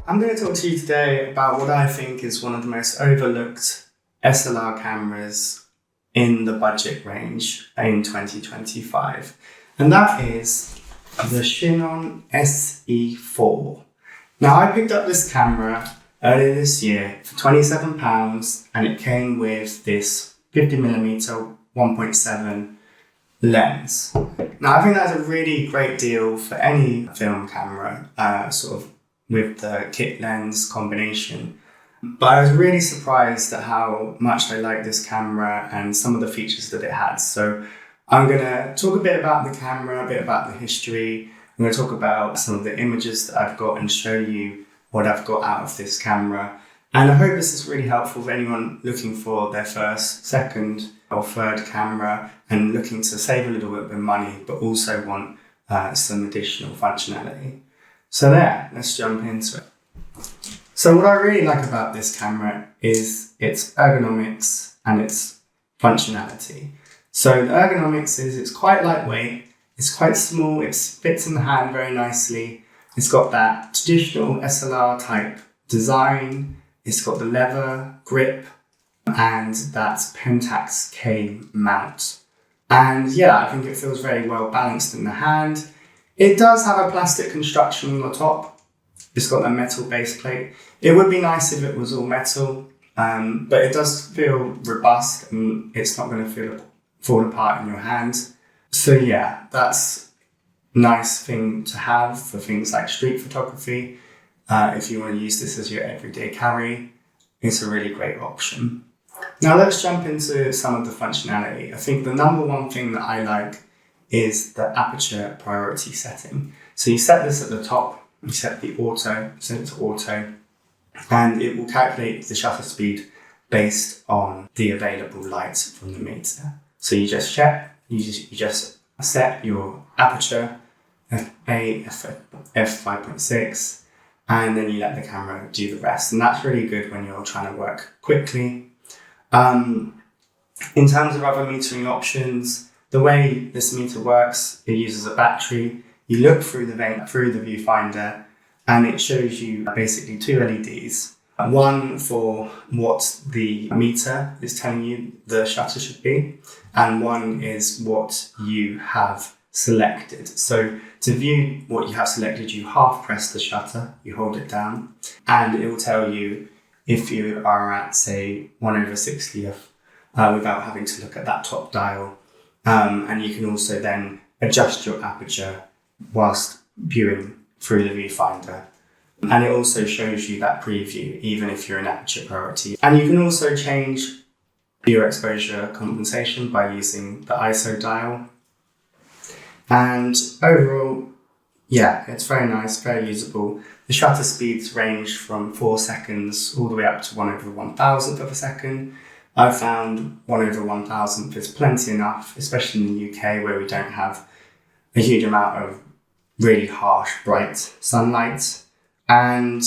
I'm going to talk to you today about what I think is one of the most overlooked SLR cameras in the budget range in 2025. And that is the Chinon CE4. Now, I picked up this camera earlier this year for £27 and it came with this 50mm 1.7 lens. Now, I think that's a really great deal for any film camera, sort of with the kit lens combination. But I was really surprised at how much I like this camera and some of the features that it has. So I'm going to talk a bit about the camera, a bit about the history. I'm going to talk about some of the images that I've got and show you what I've got out of this camera. And I hope this is really helpful for anyone looking for their first, second or third camera and looking to save a little bit of money, but also want some additional functionality. So there, let's jump into it. So what I really like about this camera is its ergonomics and its functionality. So the ergonomics is it's quite lightweight, it's quite small, it fits in the hand very nicely. It's got that traditional SLR type design, it's got the leather grip and that Pentax K mount. And yeah, I think it feels very well balanced in the hand. It does have a plastic construction on the top. It's got a metal base plate. It would be nice if it was all metal, but it does feel robust and it's not going to fall apart in your hand. So yeah, that's a nice thing to have for things like street photography. If you want to use this as your everyday carry, it's a really great option. Now let's jump into some of the functionality. I think the number one thing that I like is the aperture priority setting. So you set this at the top, you set the auto, set it to auto, and it will calculate the shutter speed based on the available light from the meter. So you just set your aperture f5.6, and then you let the camera do the rest. And that's really good when you're trying to work quickly. In terms of other metering options, the way this meter works, it uses a battery. You look through the viewfinder and it shows you basically two LEDs. One for what the meter is telling you the shutter should be, and one is what you have selected. So to view what you have selected, you half press the shutter, you hold it down, and it will tell you if you are at, say, 1/60th without having to look at that top dial. And you can also then adjust your aperture whilst viewing through the viewfinder. And it also shows you that preview, even if you're in aperture priority. And you can also change your exposure compensation by using the ISO dial. And overall, yeah, it's very nice, very usable. The shutter speeds range from 4 seconds all the way up to 1/1000th of a second. I found 1/1000th is plenty enough, especially in the UK where we don't have a huge amount of really harsh, bright sunlight. And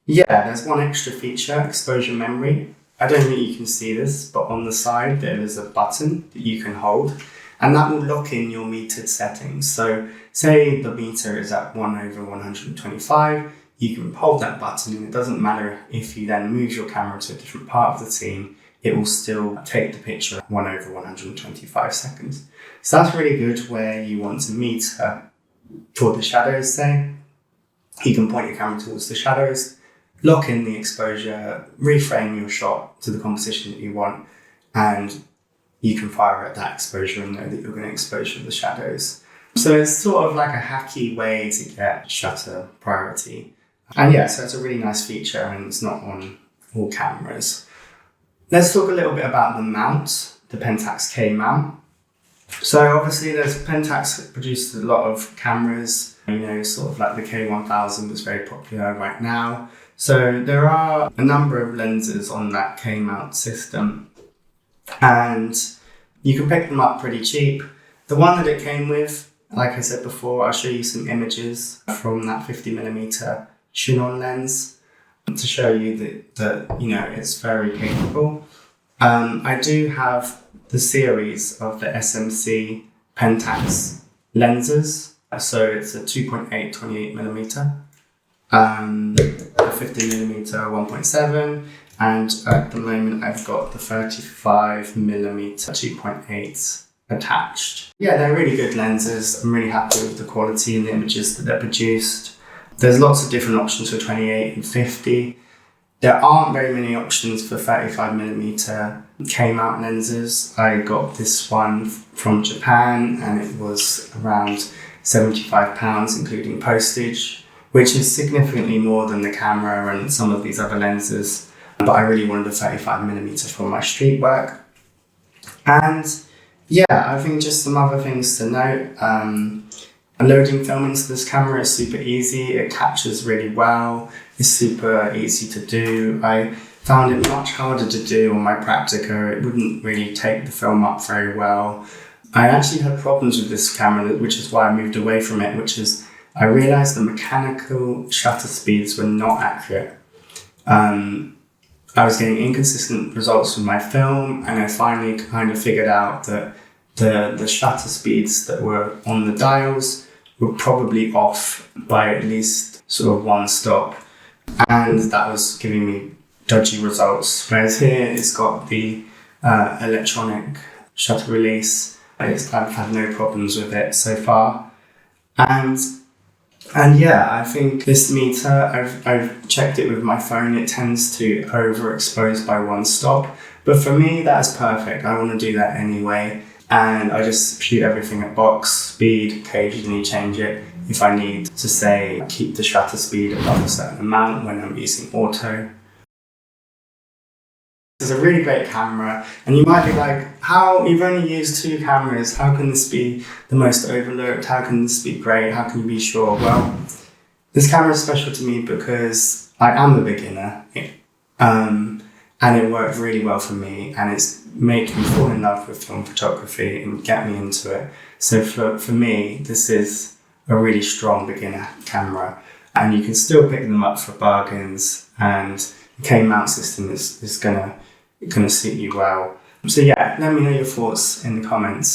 yeah, there's one extra feature, exposure memory. I don't think you can see this, but on the side there is a button that you can hold and that will lock in your metered settings. So say the meter is at 1/125, you can hold that button and it doesn't matter if you then move your camera to a different part of the scene, it will still take the picture at 1/125 seconds. So that's really good where you want to meter for the shadows, say. You can point your camera towards the shadows, lock in the exposure, reframe your shot to the composition that you want, and you can fire at that exposure and know that you're going to exposure the shadows. So it's sort of like a hacky way to get shutter priority. And yeah, so it's a really nice feature and it's not on all cameras. Let's talk a little bit about the mount, the Pentax K mount. So obviously Pentax produces a lot of cameras, sort of like the K1000 that's very popular right now. So there are a number of lenses on that K mount system and you can pick them up pretty cheap. The one that it came with, like I said before, I'll show you some images from that 50mm Chinon lens to show you that it's very capable. I do have the series of the SMC Pentax lenses. So it's a 2.8 28mm. a 50mm 1.7, and at the moment I've got the 35mm 2.8 attached. Yeah, they're really good lenses. I'm really happy with the quality and the images that they're produced. There's lots of different options for 28 and 50. There aren't very many options for 35mm K-mount lenses. I got this one from Japan and it was around £75 including postage, which is significantly more than the camera and some of these other lenses. But I really wanted a 35mm for my street work. And yeah, I think just some other things to note. Loading film into this camera is super easy. It captures really well. It's super easy to do. I found it much harder to do on my Praktica. It wouldn't really take the film up very well. I actually had problems with this camera, which is why I moved away from it, which is I realized the mechanical shutter speeds were not accurate. I was getting inconsistent results with my film, and I finally kind of figured out that the shutter speeds that were on the dials were probably off by at least sort of one stop, and that was giving me dodgy results. Whereas here it's got the electronic shutter release. I've had no problems with it so far, and yeah, I think this meter, I've checked it with my phone, it tends to overexpose by one stop, but for me that's perfect. I want to do that anyway. And I just shoot everything at box speed, occasionally change it if I need to, say, keep the shutter speed above a certain amount when I'm using auto. It's a really great camera, and you might be like, you've only used 2 cameras, how can this be the most overlooked, how can this be great, how can you be sure? Well, this camera is special to me because I am a beginner, and it worked really well for me, and it's made me fall in love with film photography and get me into it. So for me, this is a really strong beginner camera, and you can still pick them up for bargains, and the K-mount system is gonna suit you well. So yeah, let me know your thoughts in the comments.